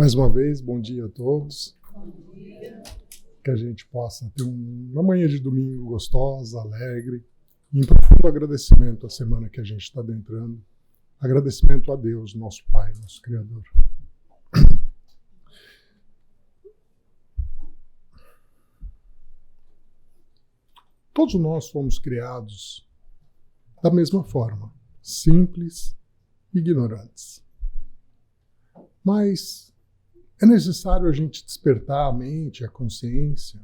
Mais uma vez, bom dia a todos. Bom dia. Que a gente possa ter uma manhã de domingo gostosa, alegre, em profundo agradecimento à semana que a gente está adentrando. Agradecimento a Deus, nosso Pai, nosso Criador. Todos nós fomos criados da mesma forma, simples e ignorantes. Mas é necessário a gente despertar a mente, a consciência,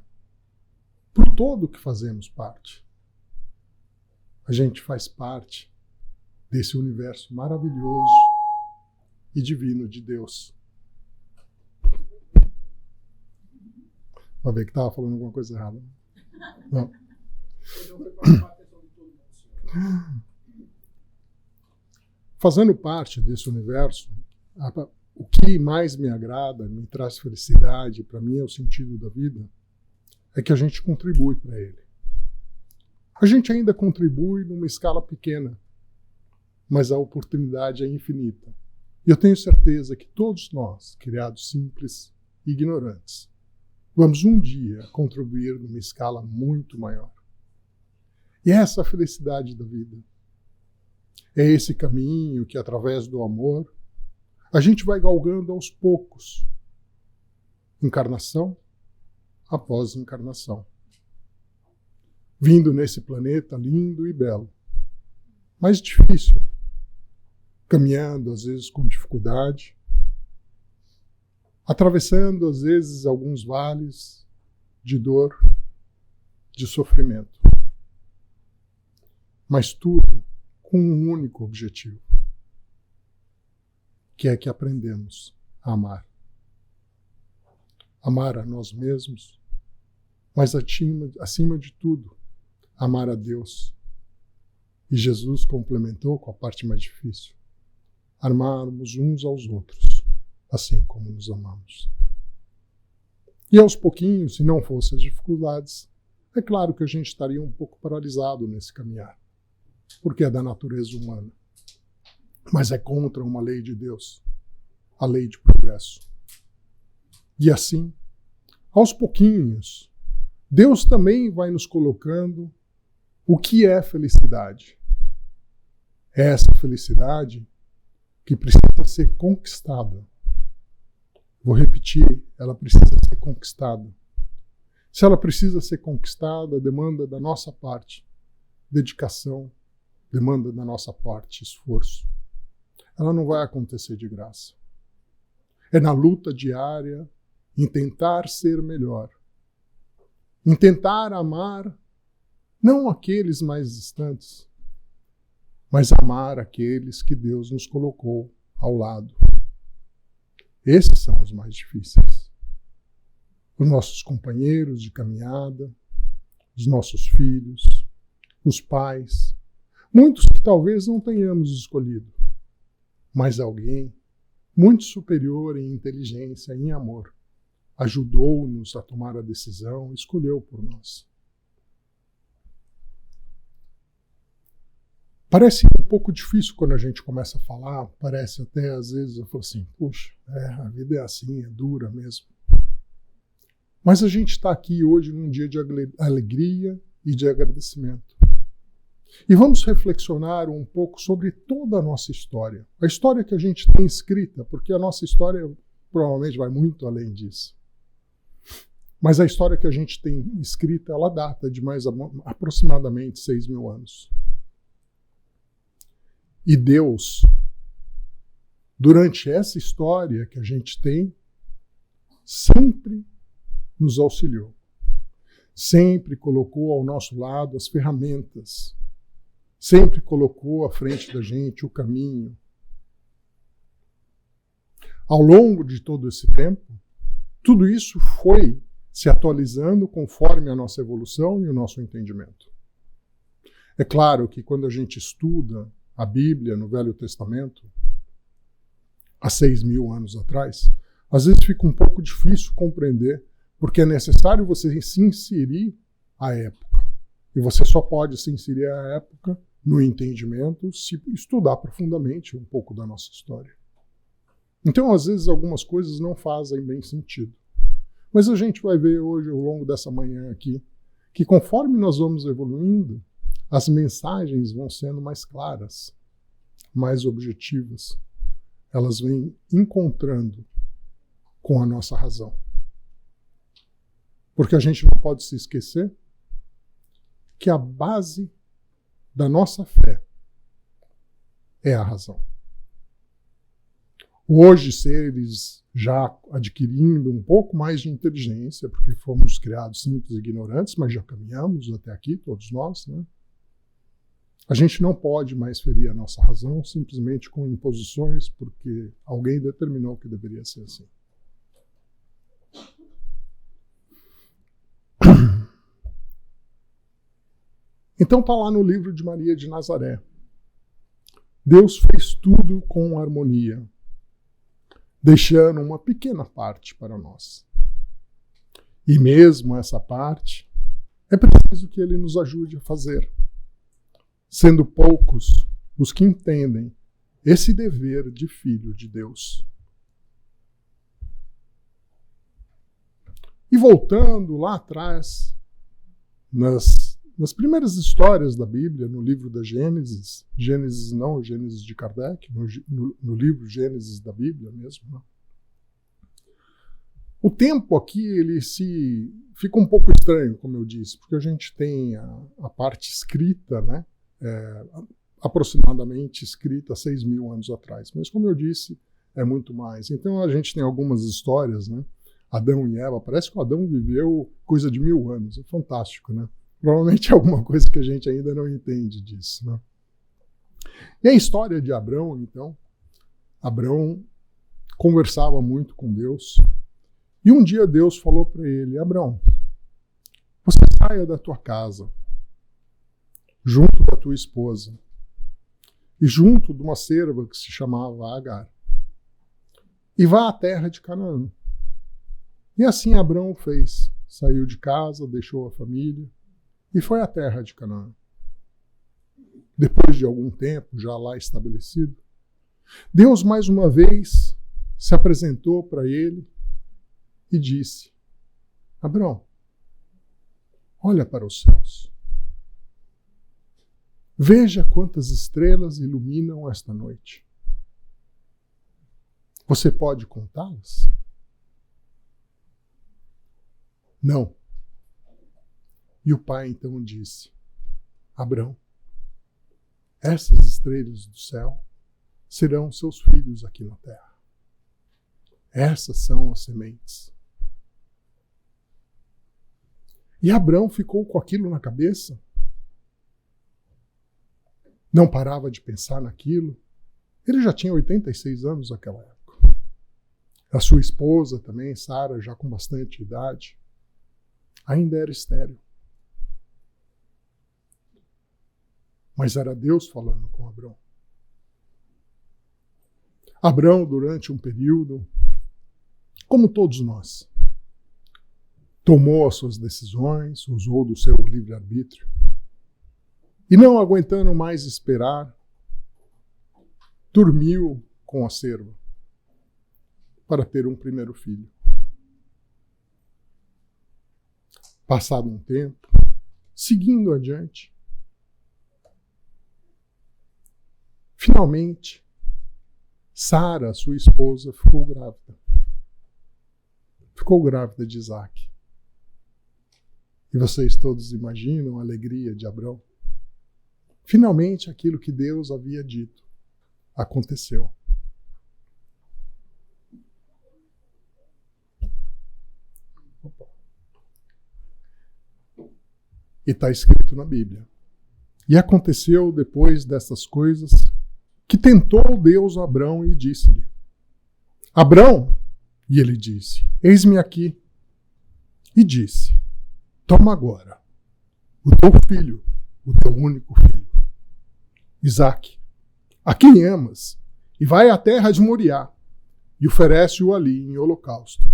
por todo que fazemos parte. A gente faz parte desse universo maravilhoso e divino de Deus. Vai ver que estava falando alguma coisa errada. Não. Fazendo parte desse universo, o que mais me agrada, me traz felicidade, para mim é o sentido da vida, é que a gente contribui para ele. A gente ainda contribui numa escala pequena, mas a oportunidade é infinita. E eu tenho certeza que todos nós, criados simples e ignorantes, vamos um dia contribuir numa escala muito maior. E é essa a felicidade da vida. É esse caminho que, através do amor, a gente vai galgando aos poucos, encarnação após encarnação. Vindo nesse planeta lindo e belo, mas difícil, caminhando às vezes com dificuldade, atravessando às vezes alguns vales de dor, de sofrimento. Mas tudo com um único objetivo, que é que aprendemos a amar. Amar a nós mesmos, mas acima de tudo, amar a Deus. E Jesus complementou com a parte mais difícil, amarmos uns aos outros, assim como nos amamos. E aos pouquinhos, se não fossem as dificuldades, é claro que a gente estaria um pouco paralisado nesse caminhar, porque é da natureza humana. Mas é contra uma lei de Deus, a lei de progresso. E assim, aos pouquinhos, Deus também vai nos colocando o que é felicidade. É essa felicidade que precisa ser conquistada. Vou repetir, ela precisa ser conquistada. Se ela precisa ser conquistada, demanda da nossa parte dedicação, demanda da nossa parte esforço. Ela não vai acontecer de graça. É na luta diária, em tentar ser melhor, em tentar amar não aqueles mais distantes, mas amar aqueles que Deus nos colocou ao lado. Esses são os mais difíceis. Os nossos companheiros de caminhada, os nossos filhos, os pais, muitos que talvez não tenhamos escolhido, mas alguém muito superior em inteligência e em amor ajudou-nos a tomar a decisão e escolheu por nós. Parece um pouco difícil quando a gente começa a falar, parece até às vezes eu falo assim, puxa, a vida é assim, é dura mesmo. Mas a gente está aqui hoje num dia de alegria e de agradecimento. E vamos reflexionar um pouco sobre toda a nossa história. A história que a gente tem escrita, porque a nossa história provavelmente vai muito além disso. Mas a história que a gente tem escrita, ela data de mais aproximadamente 6.000 anos. E Deus, durante essa história que a gente tem, sempre nos auxiliou. Sempre colocou ao nosso lado as ferramentas. Sempre colocou à frente da gente o caminho. Ao longo de todo esse tempo, tudo isso foi se atualizando conforme a nossa evolução e o nosso entendimento. É claro que quando a gente estuda a Bíblia no Velho Testamento, há 6.000 anos atrás, às vezes fica um pouco difícil compreender, porque é necessário você se inserir à época. E você só pode se inserir à época no entendimento se estudar profundamente um pouco da nossa história. Então, às vezes, algumas coisas não fazem bem sentido. Mas a gente vai ver hoje, ao longo dessa manhã aqui, que conforme nós vamos evoluindo, as mensagens vão sendo mais claras, mais objetivas. Elas vêm encontrando com a nossa razão. Porque a gente não pode se esquecer que a base da nossa fé é a razão. Hoje, seres já adquirindo um pouco mais de inteligência, porque fomos criados simples e ignorantes, mas já caminhamos até aqui, todos nós, né? A gente não pode mais ferir a nossa razão simplesmente com imposições, porque alguém determinou que deveria ser assim. Então está lá no livro de Maria de Nazaré. Deus fez tudo com harmonia, deixando uma pequena parte para nós. E mesmo essa parte, é preciso que Ele nos ajude a fazer, sendo poucos os que entendem esse dever de filho de Deus. E voltando lá atrás, nas primeiras histórias da Bíblia, no livro da Gênesis, Gênesis não, Gênesis de Kardec, no livro Gênesis da Bíblia mesmo, né? O tempo aqui ele fica um pouco estranho, como eu disse, porque a gente tem a parte escrita, né? Aproximadamente escrita 6.000 anos atrás, mas como eu disse, é muito mais. Então a gente tem algumas histórias, né? Adão e Eva, parece que o Adão viveu coisa de 1000 anos, é fantástico, né? Provavelmente é alguma coisa que a gente ainda não entende disso, né? E a história de Abrão, então, Abrão conversava muito com Deus, e um dia Deus falou para ele: Abrão, você saia da tua casa, junto da tua esposa, e junto de uma serva que se chamava Agar, e vá à terra de Canaã. E assim Abrão fez, saiu de casa, deixou a família, e foi à terra de Canaã. Depois de algum tempo, já lá estabelecido, Deus mais uma vez se apresentou para ele e disse: Abrão, olha para os céus. Veja quantas estrelas iluminam esta noite. Você pode contá-las? Não. E o pai então disse: Abrão, essas estrelas do céu serão seus filhos aqui na terra. Essas são as sementes. E Abrão ficou com aquilo na cabeça. Não parava de pensar naquilo. Ele já tinha 86 anos naquela época. A sua esposa também, Sara, já com bastante idade, ainda era estéril. Mas era Deus falando com Abrão. Abrão, durante um período, como todos nós, tomou as suas decisões, usou do seu livre-arbítrio, e não aguentando mais esperar, dormiu com a serva para ter um primeiro filho. Passado um tempo, seguindo adiante, finalmente, Sara, sua esposa, ficou grávida. Ficou grávida de Isaac. E vocês todos imaginam a alegria de Abrão? Finalmente, aquilo que Deus havia dito aconteceu. E está escrito na Bíblia. E aconteceu depois dessas coisas que tentou Deus a Abrão e disse-lhe: Abrão, e ele disse: eis-me aqui. E disse: toma agora o teu filho, o teu único filho, Isaque, a quem amas, e vai à terra de Moriá, e oferece-o ali em holocausto,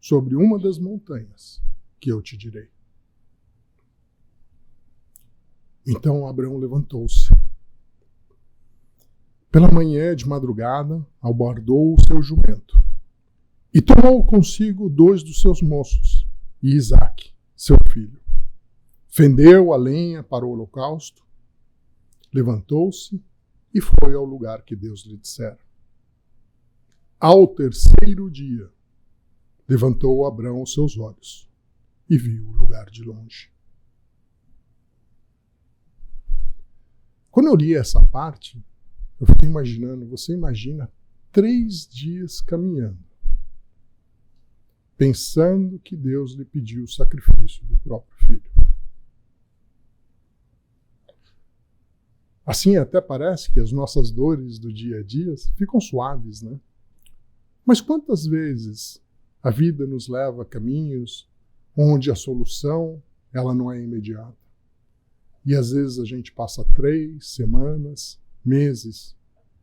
sobre uma das montanhas que eu te direi. Então Abrão levantou-se, Pela manhã, de madrugada, abordou o seu jumento e tomou consigo 2 dos seus moços e Isaque, seu filho. Fendeu a lenha para o holocausto, levantou-se e foi ao lugar que Deus lhe dissera. Ao terceiro dia, levantou Abrão os seus olhos e viu o lugar de longe. Quando eu li essa parte, eu fiquei imaginando, você imagina 3 dias caminhando, pensando que Deus lhe pediu o sacrifício do próprio filho. Assim até parece que as nossas dores do dia a dia ficam suaves, né? Mas quantas vezes a vida nos leva a caminhos onde a solução ela não é imediata? E às vezes a gente passa 3 semanas, meses,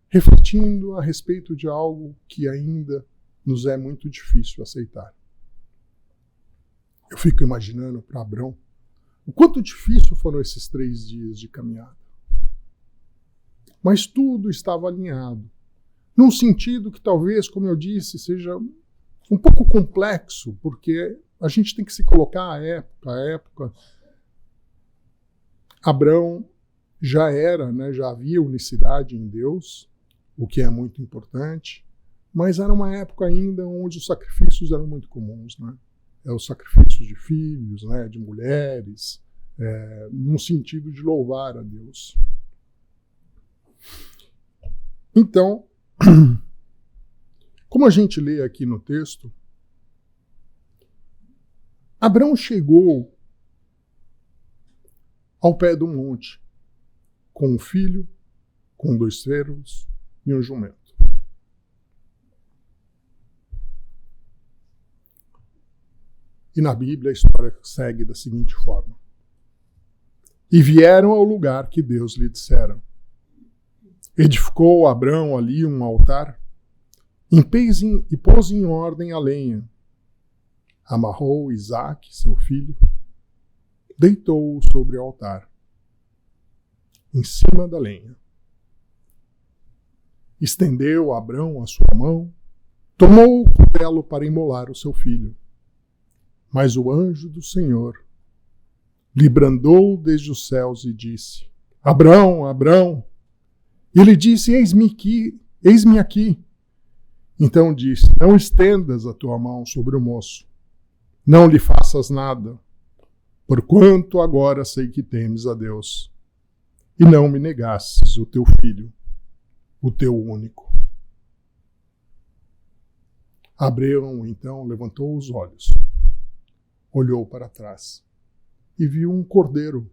refletindo a respeito de algo que ainda nos é muito difícil aceitar. Eu fico imaginando para Abrão o quanto difícil foram esses 3 dias de caminhada. Mas tudo estava alinhado, num sentido que talvez, como eu disse, seja um pouco complexo, porque a gente tem que se colocar à época. Abrão já era, né, já havia unicidade em Deus, o que é muito importante, mas era uma época ainda onde os sacrifícios eram muito comuns, né? Os sacrifícios de filhos, né, de mulheres, num sentido de louvar a Deus. Então, como a gente lê aqui no texto, Abrão chegou ao pé do monte, com um filho, com 2 servos e um jumento. E na Bíblia a história segue da seguinte forma. E vieram ao lugar que Deus lhe dissera. Edificou Abrão ali um altar e pôs em ordem a lenha. Amarrou Isaque, seu filho, deitou-o sobre o altar, em cima da lenha. Estendeu Abrão a sua mão, tomou o cutelo para imolar o seu filho. Mas o anjo do Senhor lhe brandou desde os céus e disse: Abrão, Abrão! E ele disse: Eis-me aqui. Então disse: Não estendas a tua mão sobre o moço, não lhe faças nada, porquanto agora sei que temes a Deus, e não me negastes o teu filho, o teu único. Abrão então levantou os olhos, olhou para trás e viu um cordeiro.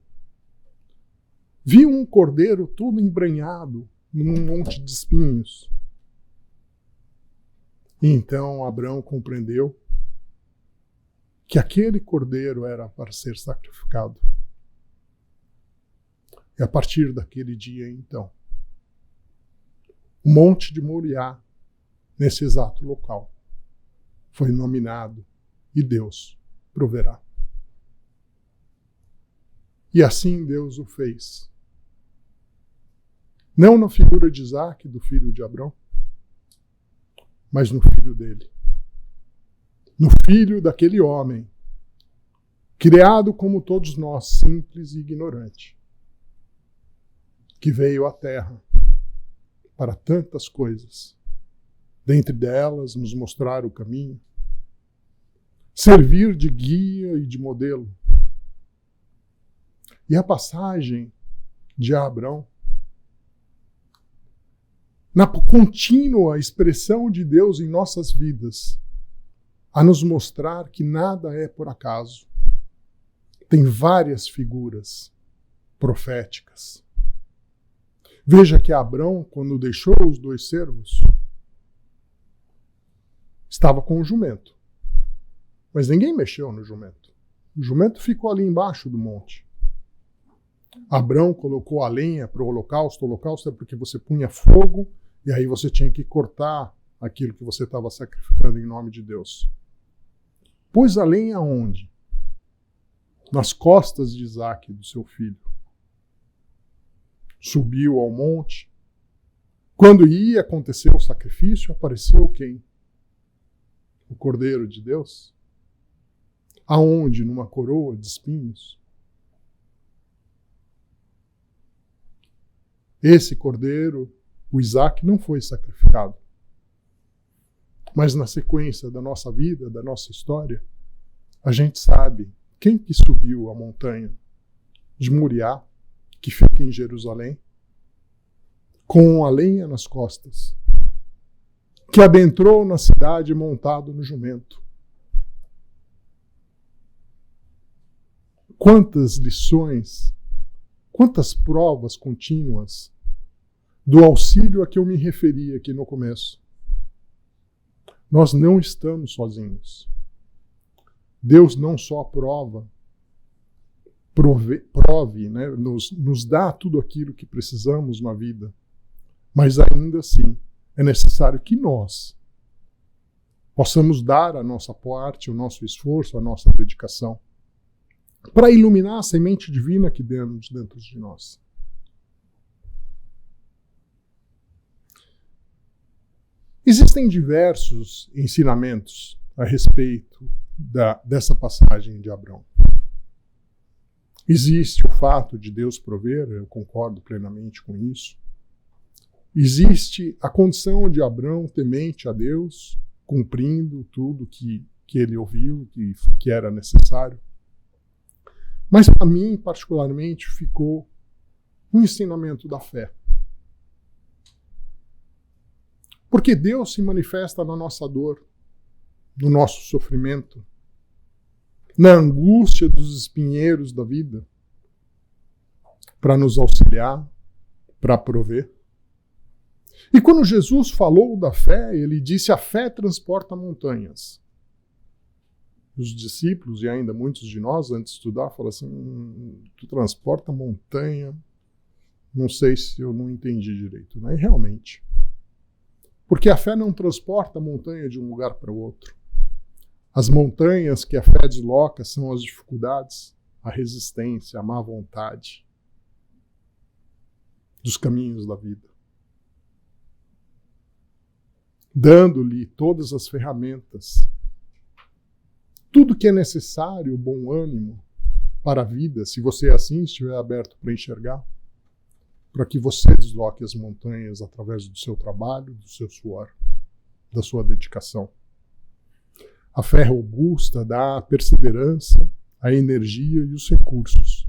Viu um cordeiro todo embranhado num monte de espinhos. E então Abrão compreendeu que aquele cordeiro era para ser sacrificado. E a partir daquele dia, então, o Monte de Moriá, nesse exato local, foi nominado e Deus proverá. E assim Deus o fez. Não na figura de Isaque, do filho de Abrão, mas no filho dele. No filho daquele homem, criado como todos nós, simples e ignorante, que veio à terra para tantas coisas, dentre delas nos mostrar o caminho, servir de guia e de modelo. E a passagem de Abrão, na contínua expressão de Deus em nossas vidas, a nos mostrar que nada é por acaso. Tem várias figuras proféticas. Veja que Abrão, quando deixou os 2 servos, estava com o jumento. Mas ninguém mexeu no jumento. O jumento ficou ali embaixo do monte. Abrão colocou a lenha para o holocausto. O holocausto é porque você punha fogo e aí você tinha que cortar aquilo que você estava sacrificando em nome de Deus. Pôs a lenha onde? Nas costas de Isaque, do seu filho. Subiu ao monte, Quando ia acontecer o sacrifício, apareceu quem? O Cordeiro de Deus. Aonde? Numa coroa de espinhos. Esse cordeiro, o Isaac, não foi sacrificado. Mas na sequência da nossa vida, da nossa história, a gente sabe quem que subiu a montanha de Moriá, que fica em Jerusalém, com a lenha nas costas, que adentrou na cidade montado no jumento. Quantas lições, quantas provas contínuas do auxílio a que eu me referi aqui no começo. Nós não estamos sozinhos. Deus não só prove, né, nos dá tudo aquilo que precisamos na vida, mas ainda assim é necessário que nós possamos dar a nossa parte, o nosso esforço, a nossa dedicação, para iluminar a semente divina que temos dentro de nós. Existem diversos ensinamentos a respeito dessa passagem de Abrão. Existe o fato de Deus prover, eu concordo plenamente com isso. Existe a condição de Abrão temente a Deus, cumprindo tudo que ele ouviu, que era necessário. Mas para mim, particularmente, ficou um ensinamento da fé. Porque Deus se manifesta na nossa dor, no nosso sofrimento, na angústia dos espinheiros da vida, para nos auxiliar, para prover. E quando Jesus falou da fé, ele disse: a fé transporta montanhas. Os discípulos, e ainda muitos de nós, antes de estudar, falam assim: tu transporta montanha, não sei se eu não entendi direito. Né? E realmente. Porque a fé não transporta a montanha de um lugar para o outro. As montanhas que a fé desloca são as dificuldades, a resistência, a má vontade dos caminhos da vida. Dando-lhe todas as ferramentas, tudo que é necessário, o bom ânimo para a vida, se você assim estiver aberto para enxergar, para que você desloque as montanhas através do seu trabalho, do seu suor, da sua dedicação. A fé robusta dá a perseverança, a energia e os recursos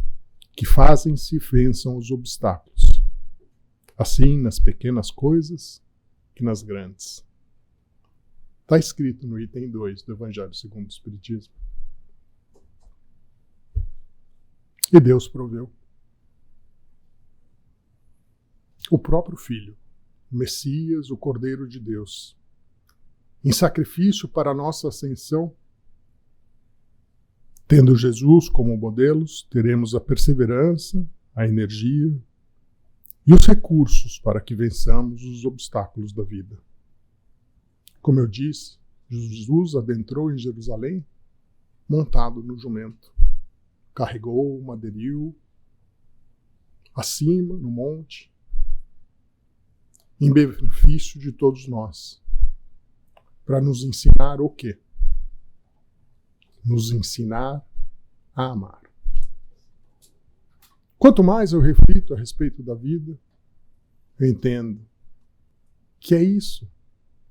que fazem-se vençam os obstáculos, assim nas pequenas coisas que nas grandes. Está escrito no item 2 do Evangelho segundo o Espiritismo. E Deus proveu. O próprio Filho, o Messias, o Cordeiro de Deus, em sacrifício para a nossa ascensão. Tendo Jesus como modelos, teremos a perseverança, a energia e os recursos para que vençamos os obstáculos da vida. Como eu disse, Jesus adentrou em Jerusalém montado no jumento. Carregou o madeiril acima, no monte, em benefício de todos nós, para nos ensinar o quê? Nos ensinar a amar. Quanto mais eu reflito a respeito da vida, eu entendo que é isso,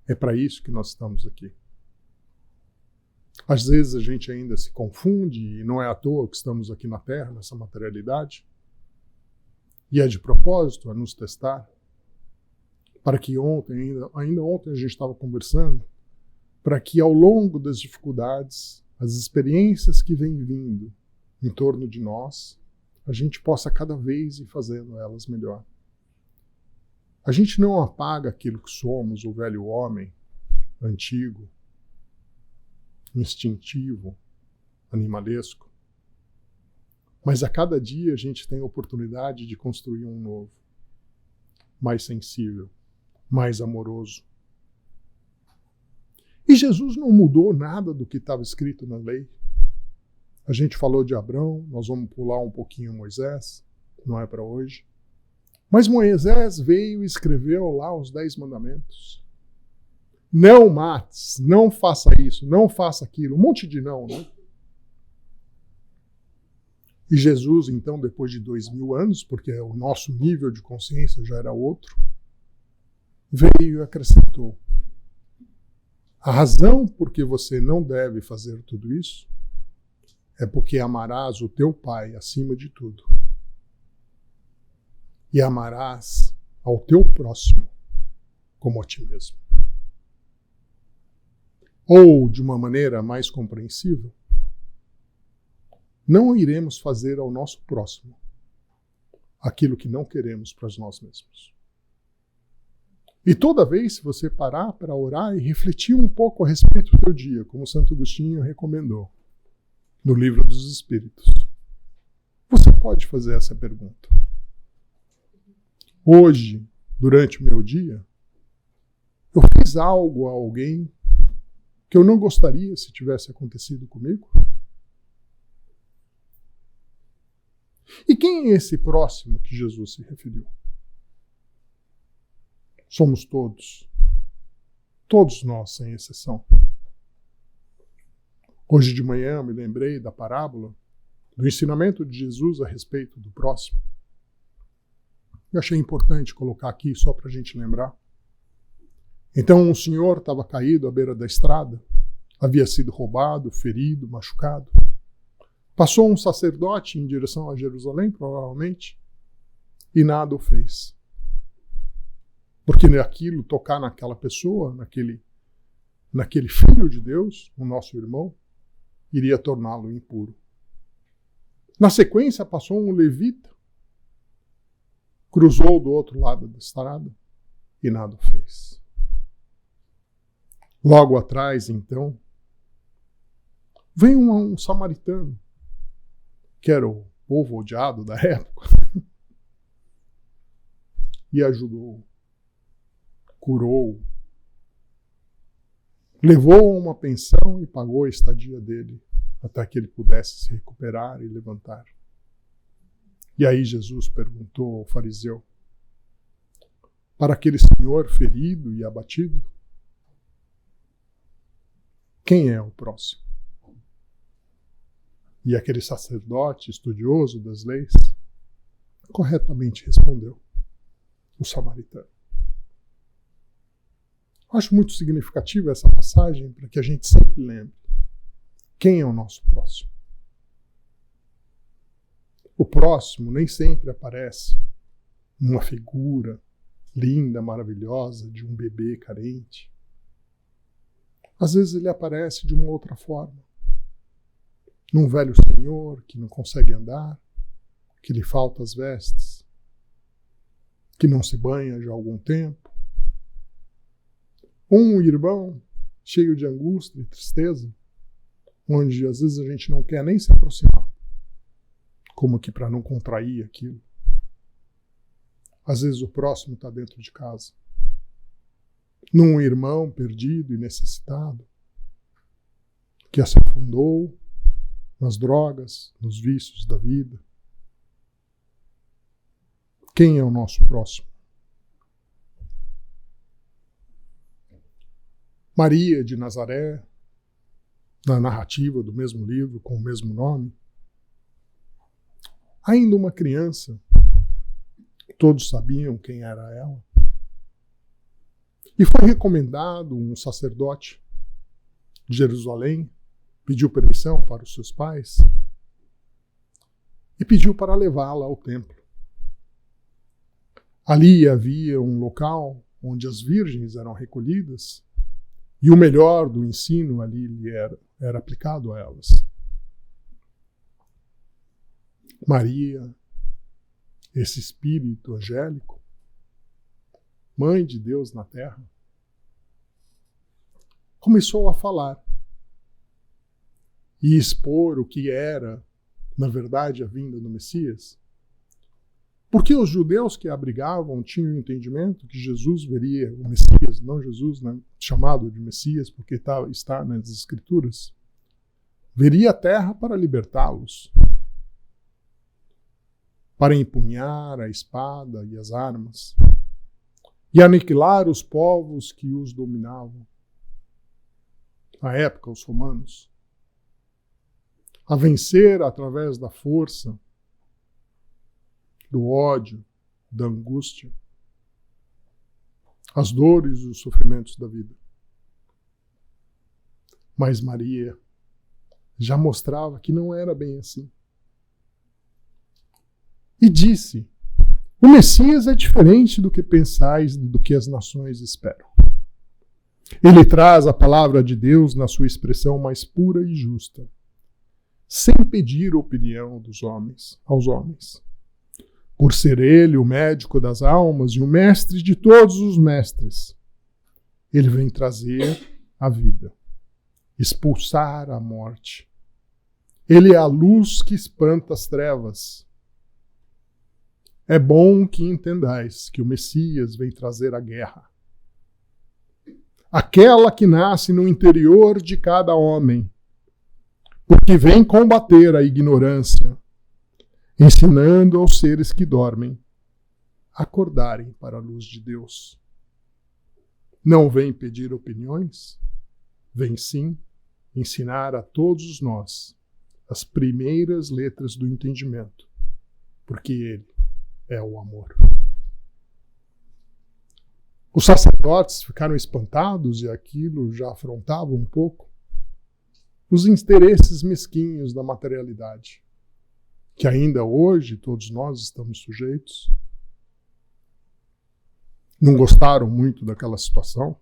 é para isso que nós estamos aqui. Às vezes a gente ainda se confunde, e não é à toa que estamos aqui na Terra, nessa materialidade, e é de propósito a nos testar, para que ainda ontem a gente estava conversando, para que ao longo das dificuldades, as experiências que vêm vindo em torno de nós, a gente possa cada vez ir fazendo elas melhor. A gente não apaga aquilo que somos, o velho homem, antigo, instintivo, animalesco. Mas a cada dia a gente tem a oportunidade de construir um novo, mais sensível, mais amoroso. E Jesus não mudou nada do que estava escrito na lei. A gente falou de Abrão, nós vamos pular um pouquinho Moisés, não é para hoje. Mas Moisés veio e escreveu lá os 10 mandamentos. Não mates, não faça isso, não faça aquilo. Um monte de não, né? E Jesus, então, depois de 2000 anos, porque o nosso nível de consciência já era outro, veio e acrescentou: a razão por que você não deve fazer tudo isso é porque amarás o teu Pai acima de tudo. E amarás ao teu próximo como a ti mesmo. Ou, de uma maneira mais compreensível, não iremos fazer ao nosso próximo aquilo que não queremos para nós mesmos. E toda vez que você parar para orar e refletir um pouco a respeito do seu dia, como Santo Agostinho recomendou no Livro dos Espíritos, você pode fazer essa pergunta. Hoje, durante o meu dia, eu fiz algo a alguém que eu não gostaria se tivesse acontecido comigo? E quem é esse próximo que Jesus se referiu? Somos todos. Todos nós, sem exceção. Hoje de manhã eu me lembrei da parábola, do ensinamento de Jesus a respeito do próximo. Eu achei importante colocar aqui só para a gente lembrar. Então um senhor estava caído à beira da estrada, havia sido roubado, ferido, machucado. Passou um sacerdote em direção a Jerusalém, provavelmente, e nada o fez. Porque aquilo, tocar naquela pessoa, naquele filho de Deus, o nosso irmão, iria torná-lo impuro. Na sequência, passou um levita, cruzou do outro lado da estrada e nada fez. Logo atrás, então, veio um samaritano, que era o povo odiado da época, e ajudou, curou, levou a uma pensão e pagou a estadia dele até que ele pudesse se recuperar e levantar. E aí Jesus perguntou ao fariseu: para aquele senhor ferido e abatido, quem é o próximo? E aquele sacerdote estudioso das leis corretamente respondeu: o samaritano. Acho muito significativa essa passagem para que a gente sempre lembre quem é o nosso próximo. O próximo nem sempre aparece numa figura linda, maravilhosa de um bebê carente. Às vezes ele aparece de uma outra forma. Num velho senhor que não consegue andar, que lhe faltam as vestes, que não se banha já há algum tempo. Um irmão cheio de angústia e tristeza, onde às vezes a gente não quer nem se aproximar, como que para não contrair aquilo. Às vezes o próximo está dentro de casa. Num irmão perdido e necessitado, que se afundou nas drogas, nos vícios da vida. Quem é o nosso próximo? Maria de Nazaré, na narrativa do mesmo livro, com o mesmo nome, ainda uma criança, todos sabiam quem era ela, e foi recomendado um sacerdote de Jerusalém, pediu permissão para os seus pais e pediu para levá-la ao templo. Ali havia um local onde as virgens eram recolhidas e o melhor do ensino ali era aplicado a elas. Maria, esse espírito angélico, mãe de Deus na terra, começou a falar e expor o que era, na verdade, a vinda do Messias. Porque os judeus que a abrigavam tinham o entendimento que Jesus veria, o Messias, não Jesus, né, chamado de Messias, porque está nas Escrituras, veria a terra para libertá-los. para empunhar a espada e as armas e aniquilar os povos que os dominavam. Na época, os romanos. A vencer através da força, do ódio, da angústia, as dores e os sofrimentos da vida. Mas Maria já mostrava que não era bem assim. E disse: o Messias é diferente do que pensais, do que as nações esperam. Ele traz a palavra de Deus na sua expressão mais pura e justa, sem pedir opinião aos homens. Por ser ele o médico das almas e o mestre de todos os mestres, ele vem trazer a vida, expulsar a morte. Ele é a luz que espanta as trevas. É bom que entendais que o Messias vem trazer a guerra. Aquela que nasce no interior de cada homem, porque vem combater a ignorância, ensinando aos seres que dormem a acordarem para a luz de Deus. Não vem pedir opiniões, vem sim ensinar a todos nós as primeiras letras do entendimento, porque ele é o amor. Os sacerdotes ficaram espantados e aquilo já afrontava um pouco os interesses mesquinhos da materialidade, que ainda hoje todos nós estamos sujeitos. Não gostaram muito daquela situação.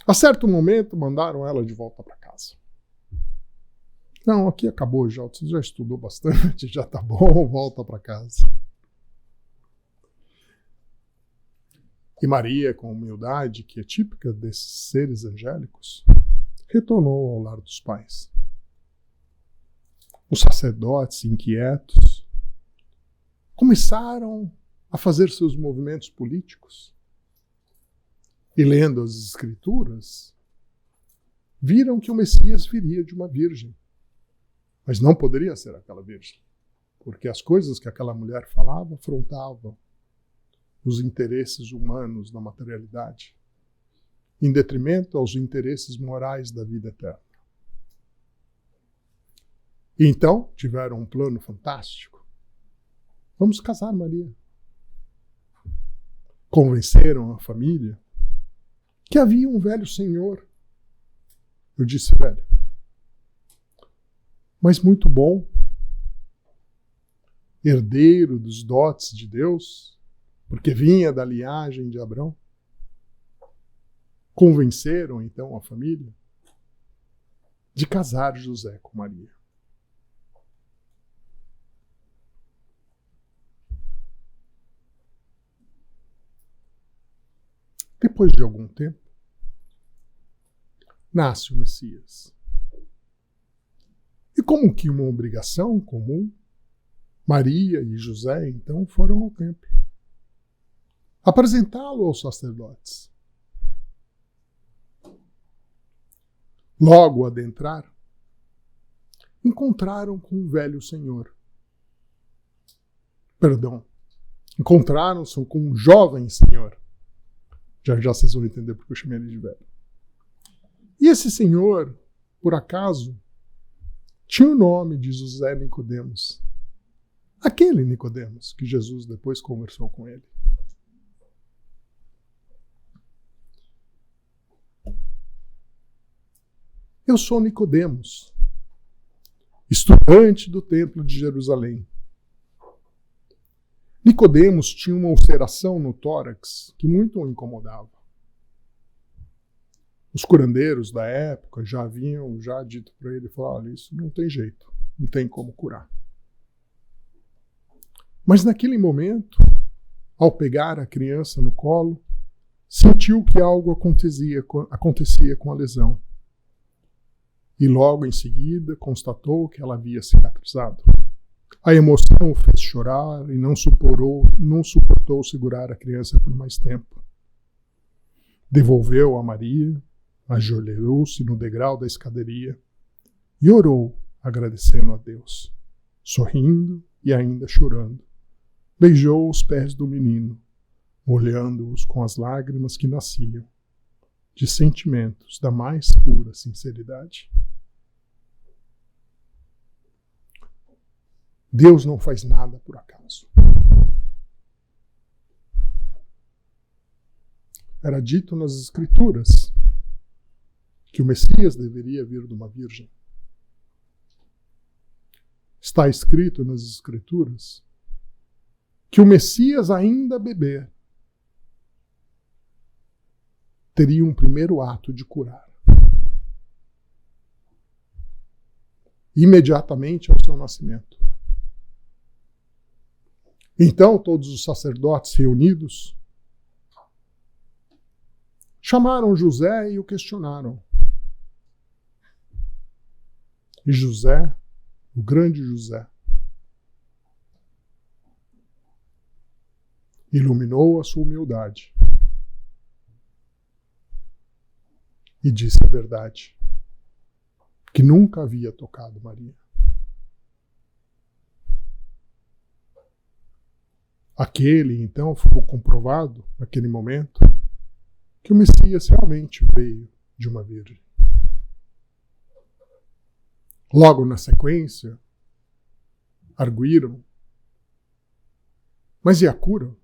A certo momento mandaram ela de volta para casa. Não, aqui acabou já, você já estudou bastante, já está bom, volta para casa. E Maria, com humildade, que é típica desses seres angélicos, retornou ao lar dos pais. Os sacerdotes, inquietos, começaram a fazer seus movimentos políticos. E lendo as Escrituras, viram que o Messias viria de uma virgem. Mas não poderia ser aquela virgem, porque as coisas que aquela mulher falava afrontavam os interesses humanos da materialidade, em detrimento aos interesses morais da vida eterna. E então tiveram um plano fantástico. Vamos casar, Maria. Convenceram a família que havia um velho senhor. Eu disse velho, mas muito bom, herdeiro dos dotes de Deus, porque vinha da linhagem de Abrão. Convenceram então a família de casar José com Maria. Depois de algum tempo, nasce o Messias. E como que uma obrigação comum, Maria e José então foram ao templo apresentá-lo aos sacerdotes. Logo adentrar, encontraram com um velho senhor. Encontraram-se com um jovem senhor. Já já vocês vão entender porque eu chamei ele de velho. E esse senhor, por acaso, tinha o nome de José Nicodemos. Aquele Nicodemos que Jesus depois conversou com ele. Eu sou Nicodemos, estudante do templo de Jerusalém. Nicodemos tinha uma ulceração no tórax que muito o incomodava. Os curandeiros da época já haviam dito para ele, olha, isso não tem jeito, não tem como curar. Mas naquele momento, ao pegar a criança no colo, sentiu que algo acontecia com a lesão. E logo em seguida constatou que ela havia cicatrizado. A emoção o fez chorar e não suportou segurar a criança por mais tempo. Devolveu a Maria, ajoelhou-se no degrau da escadaria e orou, agradecendo a Deus, sorrindo e ainda chorando, beijou os pés do menino, molhando-os com as lágrimas que nasciam de sentimentos da mais pura sinceridade. Deus não faz nada por acaso. Era dito nas Escrituras que o Messias deveria vir de uma virgem. Está escrito nas Escrituras que o Messias, ainda bebê, teria um primeiro ato de curar. Imediatamente ao seu nascimento. Então, todos os sacerdotes reunidos chamaram José e o questionaram. E José, o grande José, iluminou a sua humildade e disse a verdade, que nunca havia tocado Maria. Então, ficou comprovado, naquele momento, que o Messias realmente veio de uma virgem. Logo na sequência, arguíram, mas e a cura?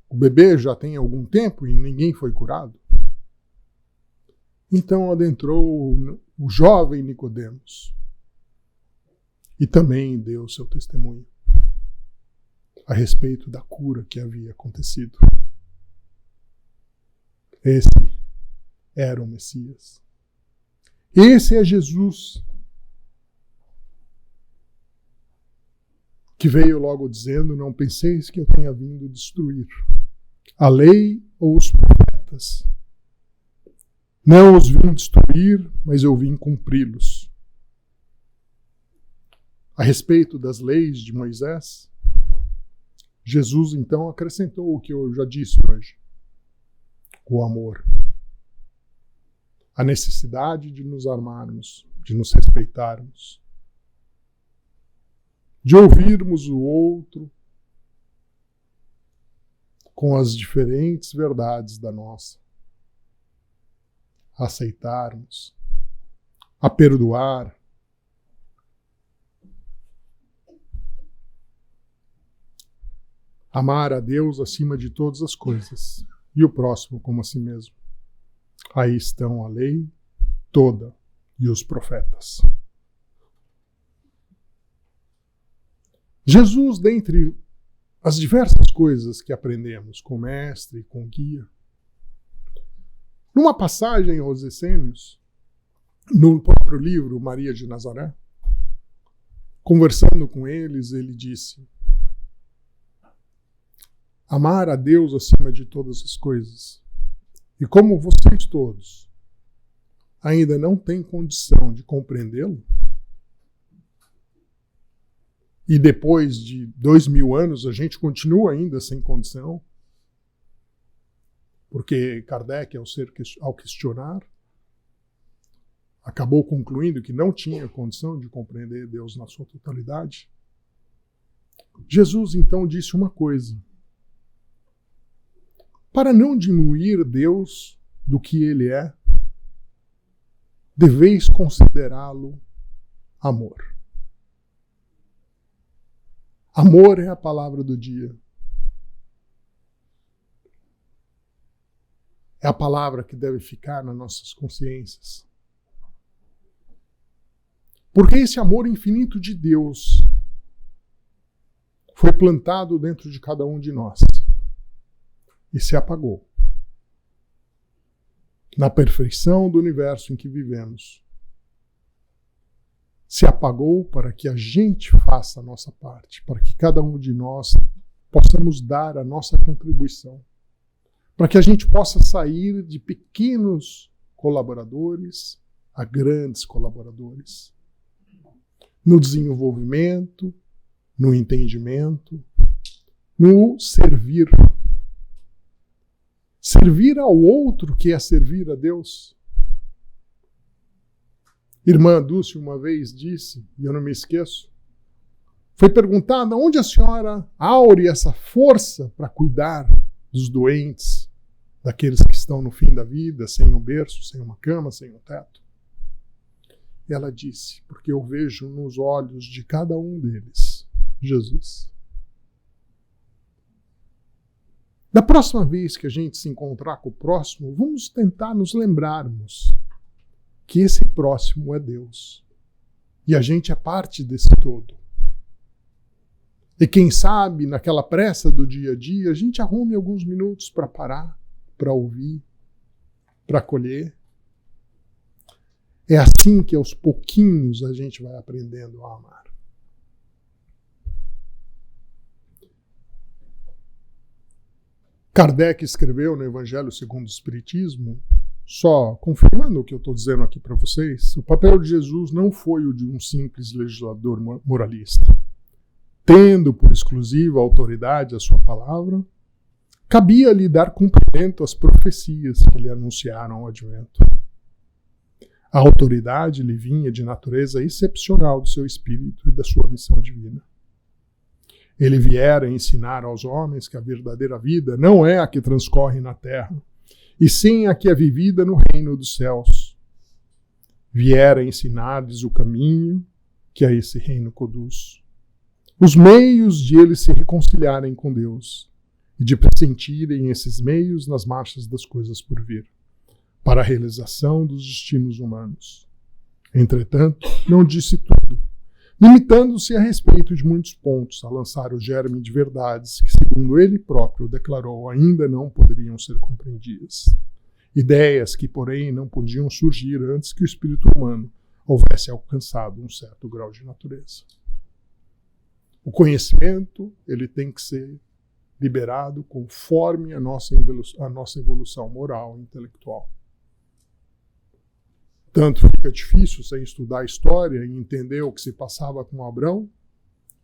O bebê já tem algum tempo e ninguém foi curado? Então adentrou o jovem Nicodemos e também deu seu testemunho a respeito da cura que havia acontecido. Esse era o Messias. Esse é Jesus, que veio logo dizendo: não penseis que eu tenha vindo destruir a lei ou os profetas. Não os vim destruir, mas eu vim cumpri-los. A respeito das leis de Moisés, Jesus então acrescentou o que eu já disse hoje: o amor. A necessidade de nos amarmos, de nos respeitarmos, de ouvirmos o outro com as diferentes verdades da nossa, a aceitarmos, a perdoar, amar a Deus acima de todas as coisas e o próximo como a si mesmo. Aí estão a lei toda e os profetas. Jesus, dentre as diversas coisas que aprendemos com o mestre e com o guia, numa passagem aos Essênios, no próprio livro Maria de Nazaré, conversando com eles, ele disse: amar a Deus acima de todas as coisas. E como vocês todos ainda não têm condição de compreendê-lo, e depois de 2000 anos a gente continua ainda sem condição, porque Kardec, ao questionar, acabou concluindo que não tinha condição de compreender Deus na sua totalidade. Jesus então disse uma coisa: para não diminuir Deus do que Ele é, deveis considerá-lo amor. Amor é a palavra do dia. É a palavra que deve ficar nas nossas consciências. Porque esse amor infinito de Deus foi plantado dentro de cada um de nós e se apagou. Na perfeição do universo em que vivemos, se apagou para que a gente faça a nossa parte, para que cada um de nós possamos dar a nossa contribuição, para que a gente possa sair de pequenos colaboradores a grandes colaboradores, no desenvolvimento, no entendimento, no servir. Servir ao outro, que é servir a Deus. Irmã Dulce uma vez disse, e eu não me esqueço, Foi perguntada onde a senhora aure essa força para cuidar dos doentes, daqueles que estão no fim da vida, sem um berço, sem uma cama, sem um teto. E ela disse, porque eu vejo nos olhos de cada um deles Jesus. Da próxima vez que a gente se encontrar com o próximo, vamos tentar nos lembrarmos que esse próximo é Deus. E a gente é parte desse todo. E quem sabe, naquela pressa do dia a dia, a gente arrume alguns minutos para parar, para ouvir, para acolher. É assim que aos pouquinhos a gente vai aprendendo a amar. Kardec escreveu no Evangelho segundo o Espiritismo, só confirmando o que eu estou dizendo aqui para vocês, o papel de Jesus não foi o de um simples legislador moralista. Tendo por exclusiva autoridade a sua palavra, cabia-lhe dar cumprimento às profecias que lhe anunciaram o advento. A autoridade lhe vinha de natureza excepcional do seu espírito e da sua missão divina. Ele viera ensinar aos homens que a verdadeira vida não é a que transcorre na terra, e sim a que é vivida no reino dos céus. Viera ensinar-lhes o caminho que a esse reino conduz, os meios de eles se reconciliarem com Deus e de pressentirem esses meios nas marchas das coisas por vir, para a realização dos destinos humanos. Entretanto, não disse tudo, limitando-se a respeito de muitos pontos a lançar o germe de verdades que, segundo ele próprio declarou, ainda não poderiam ser compreendidas. Ideias que, porém, não podiam surgir antes que o espírito humano houvesse alcançado um certo grau de natureza. O conhecimento, ele tem que ser liberado conforme a nossa evolução moral e intelectual. Tanto fica difícil sem estudar a história e entender o que se passava com Abrão,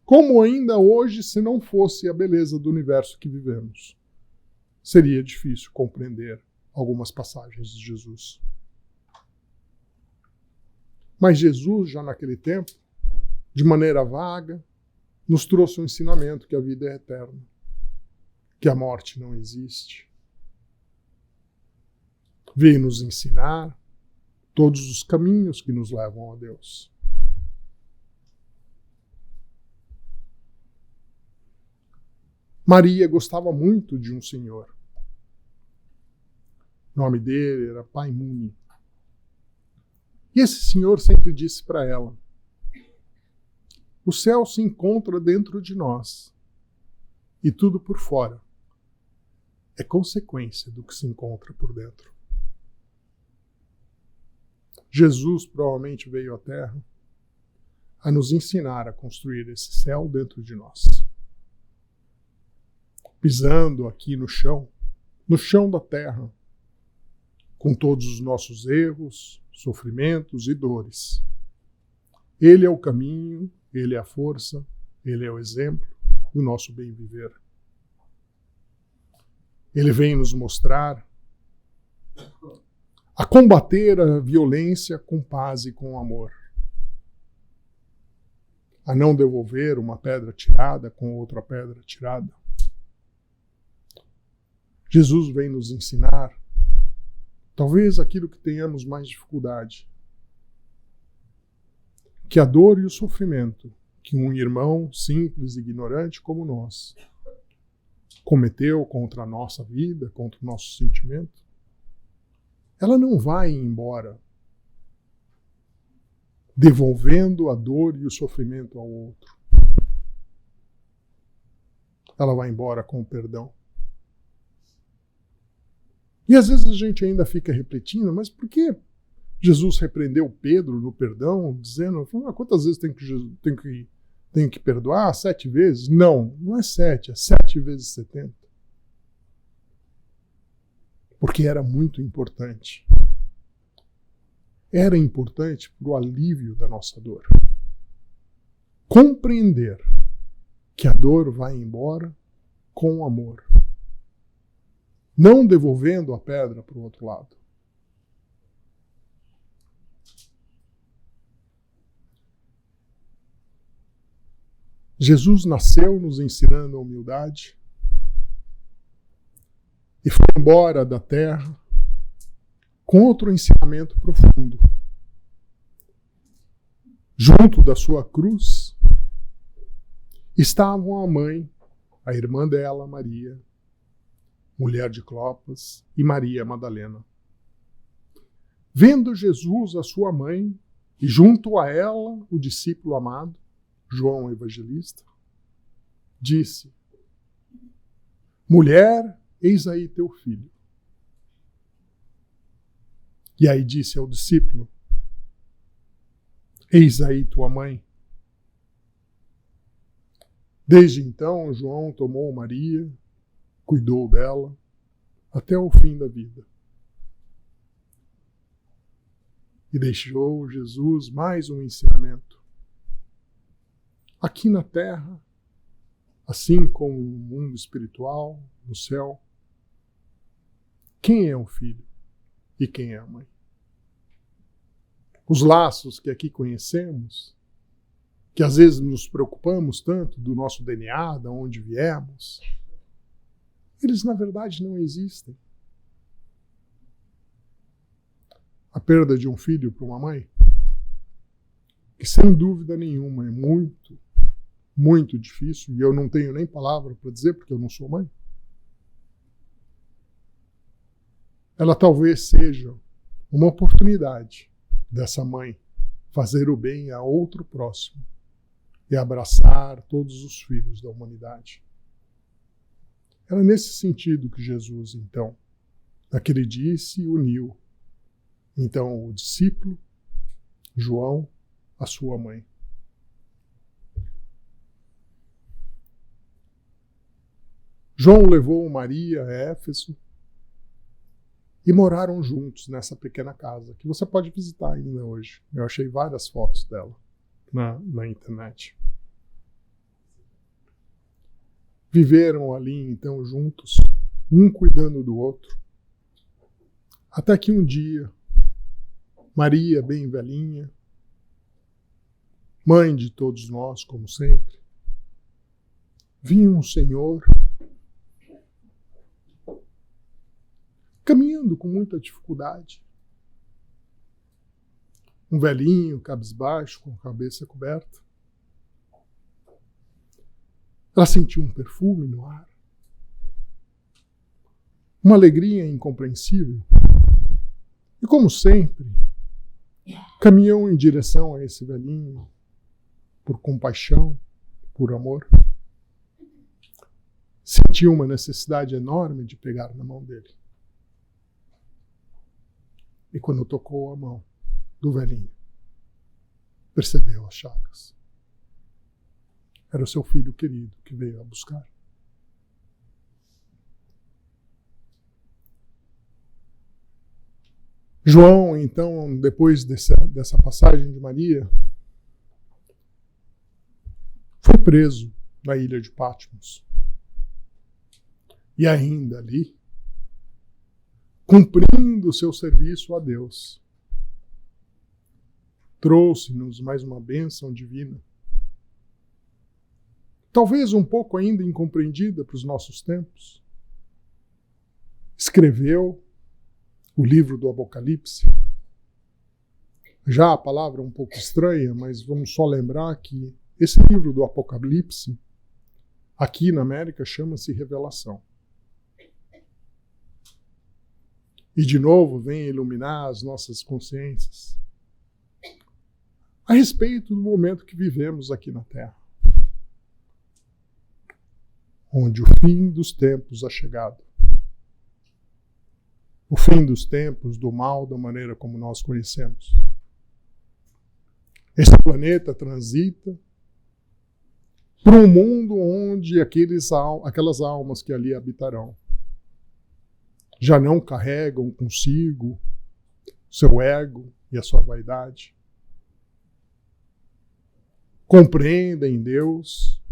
como ainda hoje, se não fosse a beleza do universo que vivemos, seria difícil compreender algumas passagens de Jesus. Mas Jesus, já naquele tempo, de maneira vaga, nos trouxe um ensinamento que a vida é eterna, que a morte não existe. Veio nos ensinar todos os caminhos que nos levam a Deus. Maria gostava muito de um senhor. O nome dele era Pai Muni. E esse senhor sempre disse para ela: o céu se encontra dentro de nós, e tudo por fora é consequência do que se encontra por dentro. Jesus provavelmente veio à Terra a nos ensinar a construir esse céu dentro de nós. Pisando aqui no chão da Terra, com todos os nossos erros, sofrimentos e dores. Ele é o caminho, ele é a força, ele é o exemplo do nosso bem viver. Ele vem nos mostrar a combater a violência com paz e com amor. A não devolver uma pedra tirada com outra pedra tirada. Jesus vem nos ensinar, talvez aquilo que tenhamos mais dificuldade, que a dor e o sofrimento que um irmão simples e ignorante como nós cometeu contra a nossa vida, contra o nosso sentimento, ela não vai embora devolvendo a dor e o sofrimento ao outro. Ela vai embora com o perdão. E às vezes a gente ainda fica refletindo, mas por que Jesus repreendeu Pedro no perdão, dizendo, quantas vezes tem que perdoar? 7 vezes? Não, não é 7, é 7 vezes 70. Porque era muito importante. Era importante para o alívio da nossa dor. Compreender que a dor vai embora com amor. Não devolvendo a pedra para o outro lado. Jesus nasceu nos ensinando a humildade e foi embora da terra com outro ensinamento profundo. Junto da sua cruz estavam a mãe, a irmã dela, Maria, mulher de Clopas, e Maria Madalena. Vendo Jesus, a sua mãe, e junto a ela o discípulo amado, João Evangelista, disse: mulher, eis aí teu filho. E aí disse ao discípulo: eis aí tua mãe. Desde então, João tomou Maria, cuidou dela, até o fim da vida. E deixou Jesus mais um ensinamento. Aqui na terra, assim como no mundo espiritual, no céu, quem é o filho e quem é a mãe? Os laços que aqui conhecemos, que às vezes nos preocupamos tanto do nosso DNA, de onde viemos, eles na verdade não existem. A perda de um filho para uma mãe, que sem dúvida nenhuma é muito, muito difícil, e eu não tenho nem palavra para dizer porque eu não sou mãe. Ela talvez seja uma oportunidade dessa mãe fazer o bem a outro próximo e abraçar todos os filhos da humanidade. Era nesse sentido que Jesus, então, naquele dia se uniu. Então, o discípulo, João, a sua mãe. João levou Maria a Éfeso e moraram juntos nessa pequena casa, que você pode visitar ainda hoje. Eu achei várias fotos dela na internet. Viveram ali, então, juntos, um cuidando do outro, até que um dia, Maria, bem velhinha, mãe de todos nós, como sempre, vinha um senhor caminhando com muita dificuldade. Um velhinho, cabisbaixo, com a cabeça coberta. Ela sentiu um perfume no ar. Uma alegria incompreensível. E como sempre, caminhou em direção a esse velhinho, por compaixão, por amor. Sentiu uma necessidade enorme de pegar na mão dele. E quando tocou a mão do velhinho, percebeu as chagas. Era o seu filho querido que veio a buscar. João, então, depois dessa passagem de Maria, foi preso na ilha de Patmos. E ainda ali, cumprindo o seu serviço a Deus, trouxe-nos mais uma bênção divina, talvez um pouco ainda incompreendida para os nossos tempos. Escreveu o livro do Apocalipse. Já a palavra é um pouco estranha, mas vamos só lembrar que esse livro do Apocalipse, aqui na América, chama-se Revelação. E de novo vem iluminar as nossas consciências a respeito do momento que vivemos aqui na Terra, onde o fim dos tempos é chegado. O fim dos tempos do mal da maneira como nós conhecemos. Esse planeta transita para um mundo onde aquelas almas que ali habitarão já não carregam consigo seu ego e a sua vaidade. Compreendem Deus,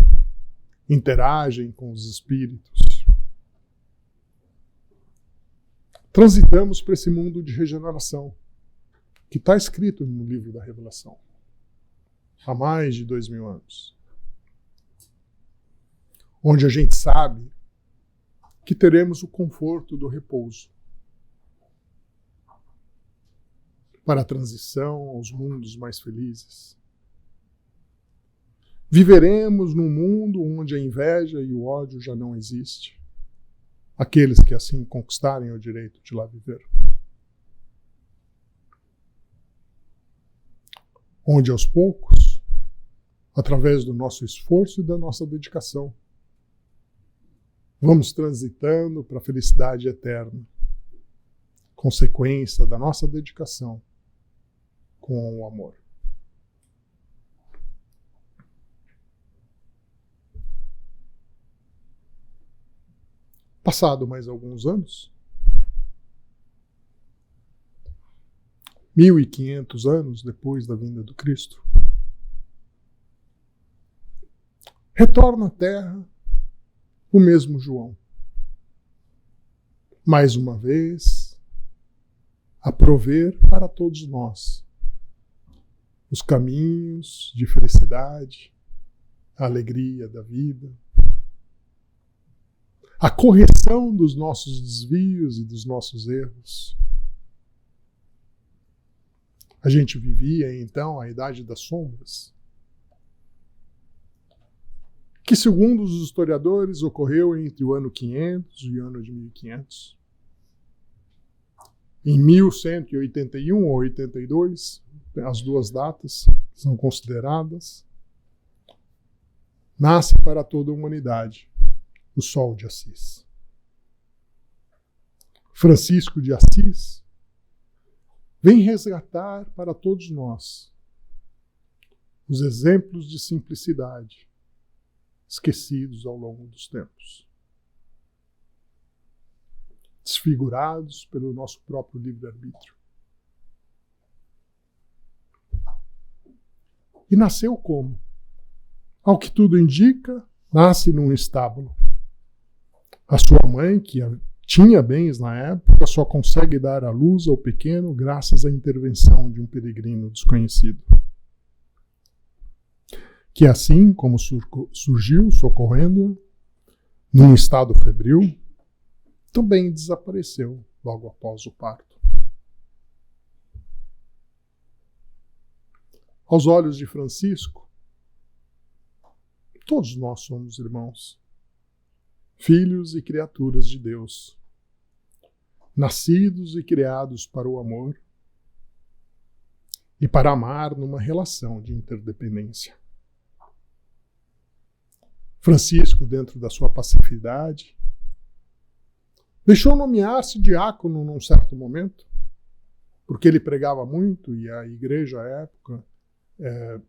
interagem com os espíritos. Transitamos para esse mundo de regeneração, que está escrito no livro da Revelação, há mais de 2000 anos. onde a gente sabe que teremos o conforto do repouso para a transição aos mundos mais felizes. Viveremos num mundo onde a inveja e o ódio já não existem, aqueles que assim conquistarem o direito de lá viver. Onde aos poucos, através do nosso esforço e da nossa dedicação, vamos transitando para a felicidade eterna, consequência da nossa dedicação com o amor. Passado mais alguns anos, 1500 anos depois da vinda do Cristo, retorna à Terra o mesmo João. Mais uma vez, a prover para todos nós os caminhos de felicidade, a alegria da vida, a correção dos nossos desvios e dos nossos erros. A gente vivia, então, a Idade das Sombras, que, segundo os historiadores, ocorreu entre o ano 500 e o ano de 1500. Em 1181 ou 82, as duas datas são consideradas, nasce para toda a humanidade o Sol de Assis. Francisco de Assis vem resgatar para todos nós os exemplos de simplicidade esquecidos ao longo dos tempos, desfigurados pelo nosso próprio livre-arbítrio. E nasceu como? Ao que tudo indica, nasce num estábulo. A sua mãe, que tinha bens na época, só consegue dar à luz ao pequeno graças à intervenção de um peregrino desconhecido, que assim como surgiu socorrendo-a, num estado febril, também desapareceu logo após o parto. Aos olhos de Francisco, todos nós somos irmãos, filhos e criaturas de Deus, nascidos e criados para o amor e para amar numa relação de interdependência. Francisco, dentro da sua pacificidade, deixou nomear-se diácono num certo momento, porque ele pregava muito e a igreja à época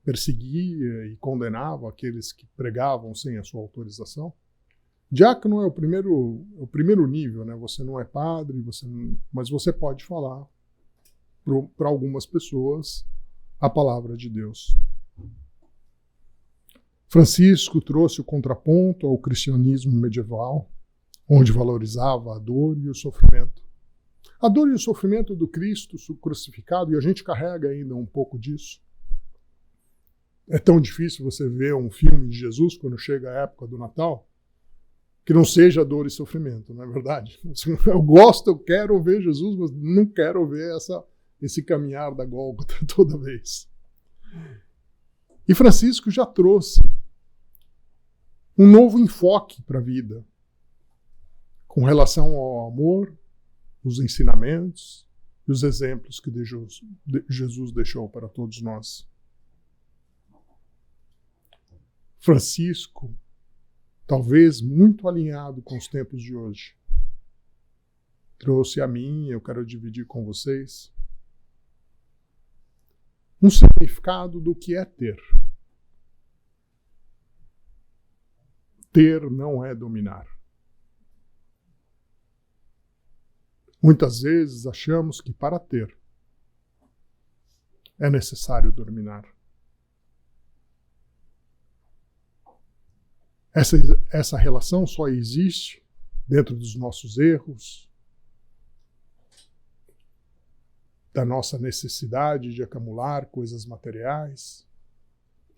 perseguia e condenava aqueles que pregavam sem a sua autorização. Diácono é o primeiro nível, né? Você não é padre, mas você pode falar para algumas pessoas a palavra de Deus. Francisco trouxe o contraponto ao cristianismo medieval, onde valorizava a dor e o sofrimento. A dor e o sofrimento do Cristo crucificado, e a gente carrega ainda um pouco disso. É tão difícil você ver um filme de Jesus quando chega a época do Natal, que não seja dor e sofrimento, não é verdade? Eu quero ver Jesus, mas não quero ver esse caminhar da Gólgota toda vez. E Francisco já trouxe um novo enfoque para a vida, com relação ao amor, os ensinamentos e os exemplos que Jesus deixou para todos nós. Francisco, talvez muito alinhado com os tempos de hoje, trouxe a mim, eu quero dividir com vocês, um significado do que é ter. Ter não é dominar. Muitas vezes achamos que para ter é necessário dominar. Essa relação só existe dentro dos nossos erros, da nossa necessidade de acumular coisas materiais,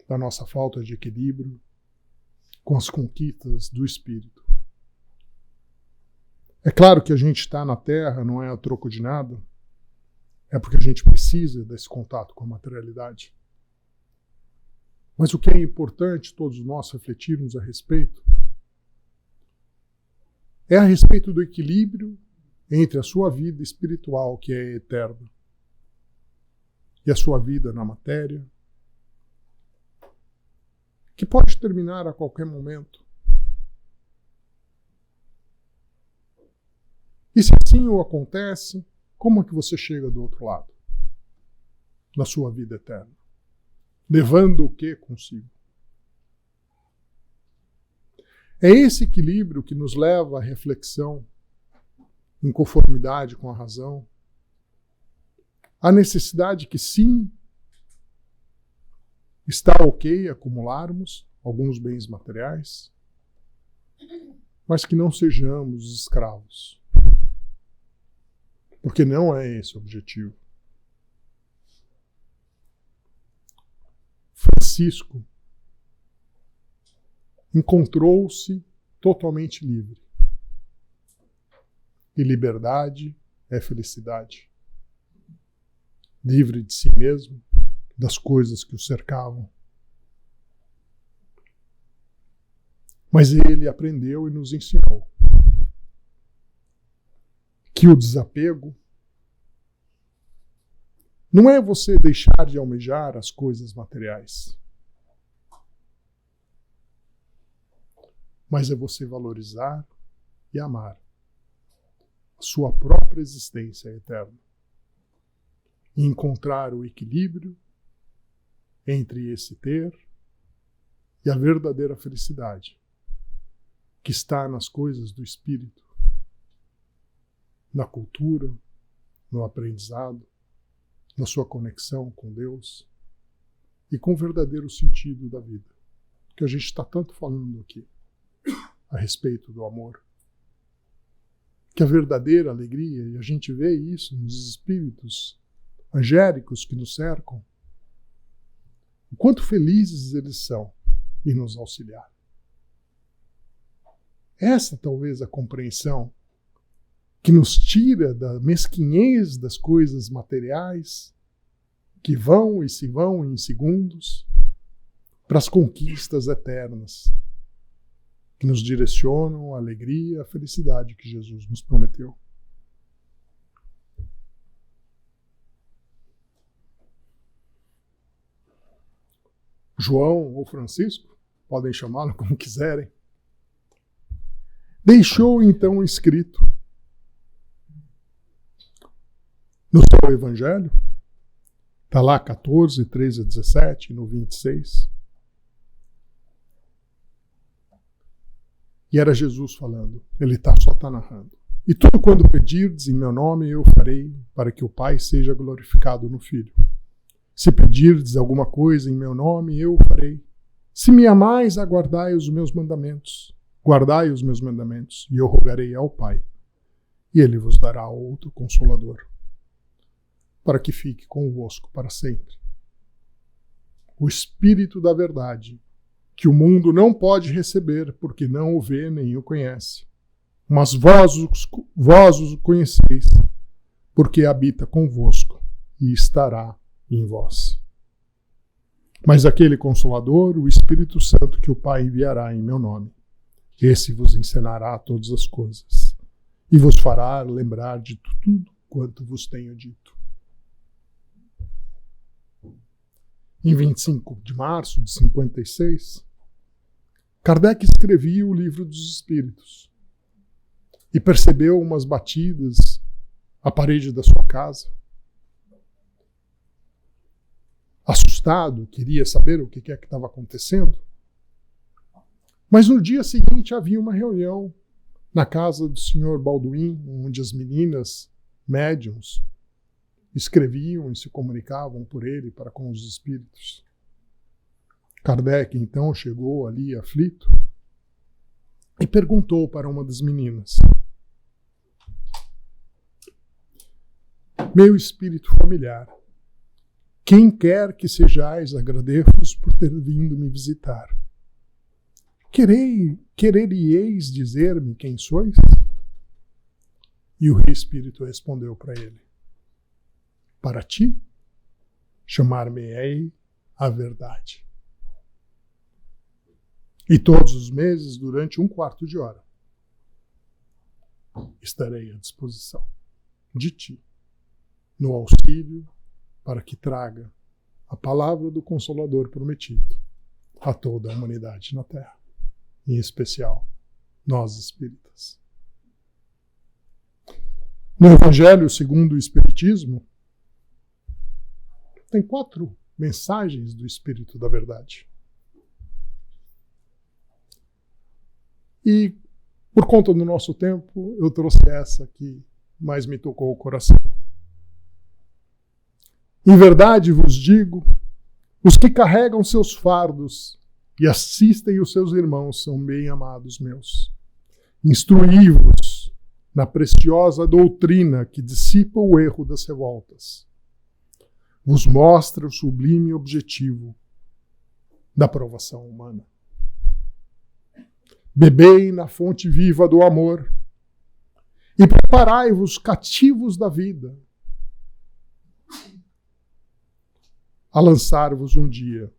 da nossa falta de equilíbrio com as conquistas do Espírito. É claro que a gente está na Terra, não é a troco de nada, é porque a gente precisa desse contato com a materialidade. Mas o que é importante todos nós refletirmos a respeito é a respeito do equilíbrio entre a sua vida espiritual, que é eterna, e a sua vida na matéria, que pode terminar a qualquer momento. E se assim o acontece, como é que você chega do outro lado? Na sua vida eterna. Levando o que consigo? É esse equilíbrio que nos leva à reflexão, em conformidade com a razão, a necessidade que sim, está ok acumularmos alguns bens materiais, mas que não sejamos escravos. Porque não é esse o objetivo. Francisco encontrou-se totalmente livre. E liberdade é felicidade. Livre de si mesmo, das coisas que o cercavam. Mas ele aprendeu e nos ensinou que o desapego não é você deixar de almejar as coisas materiais, mas é você valorizar e amar a sua própria existência eterna e encontrar o equilíbrio entre esse ter e a verdadeira felicidade que está nas coisas do espírito, na cultura, no aprendizado, na sua conexão com Deus e com o verdadeiro sentido da vida, que a gente está tanto falando aqui a respeito do amor. Que a verdadeira alegria, e a gente vê isso nos espíritos angélicos que nos cercam, o quanto felizes eles são em nos auxiliar. Essa talvez a compreensão que nos tira da mesquinhez das coisas materiais, que vão e se vão em segundos, para as conquistas eternas, que nos direcionam à alegria e à felicidade que Jesus nos prometeu. João ou Francisco, podem chamá-lo como quiserem, deixou então escrito no seu Evangelho, está lá 14, 13 a 17, no 26. E era Jesus falando, ele só está narrando. E tudo quando pedirdes em meu nome eu farei, para que o Pai seja glorificado no Filho. Se pedirdes alguma coisa em meu nome, eu farei. Se me amais, aguardai os meus mandamentos. Guardai os meus mandamentos, e eu rogarei ao Pai. E ele vos dará outro Consolador, para que fique convosco para sempre. O Espírito da verdade, que o mundo não pode receber, porque não o vê nem o conhece. Mas vós o conheceis, porque habita convosco e estará em vós. Mas aquele Consolador, o Espírito Santo, que o Pai enviará em meu nome, esse vos ensinará todas as coisas, e vos fará lembrar de tudo quanto vos tenho dito. Em 25 de março de 56, Kardec escrevia o Livro dos Espíritos e percebeu umas batidas à parede da sua casa. Assustado, queria saber o que é que estava acontecendo. Mas no dia seguinte havia uma reunião na casa do Sr. Balduin, onde as meninas médiuns escreviam e se comunicavam por ele para com os espíritos. Kardec, então, chegou ali aflito e perguntou para uma das meninas: meu espírito familiar, quem quer que sejais, agradeço-vos por ter vindo me visitar. Quereríeis dizer-me quem sois? E o Espírito respondeu para ele: para ti, chamar-me-ei a verdade. E todos os meses, durante 1/4 de hora, estarei à disposição de ti, no auxílio, para que traga a palavra do Consolador prometido a toda a humanidade na Terra, em especial nós espíritas. No Evangelho segundo o Espiritismo, tem 4 mensagens do Espírito da Verdade. E, por conta do nosso tempo, eu trouxe essa que mais me tocou o coração. Em verdade vos digo, os que carregam seus fardos e assistem os seus irmãos são bem-amados meus. Instruí-vos na preciosa doutrina que dissipa o erro das revoltas. Vos mostra o sublime objetivo da provação humana. Bebei na fonte viva do amor e preparai-vos cativos da vida a lançar-vos um dia,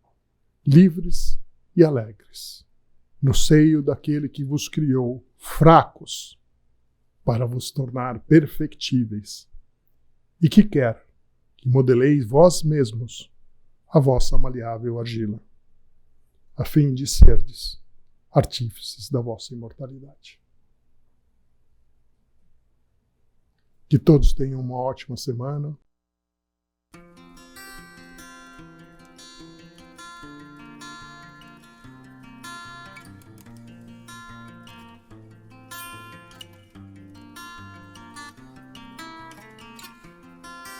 livres e alegres, no seio daquele que vos criou fracos para vos tornar perfectíveis e que quer que modeleis vós mesmos a vossa maleável argila, a fim de serdes artífices da vossa imortalidade. Que todos tenham uma ótima semana.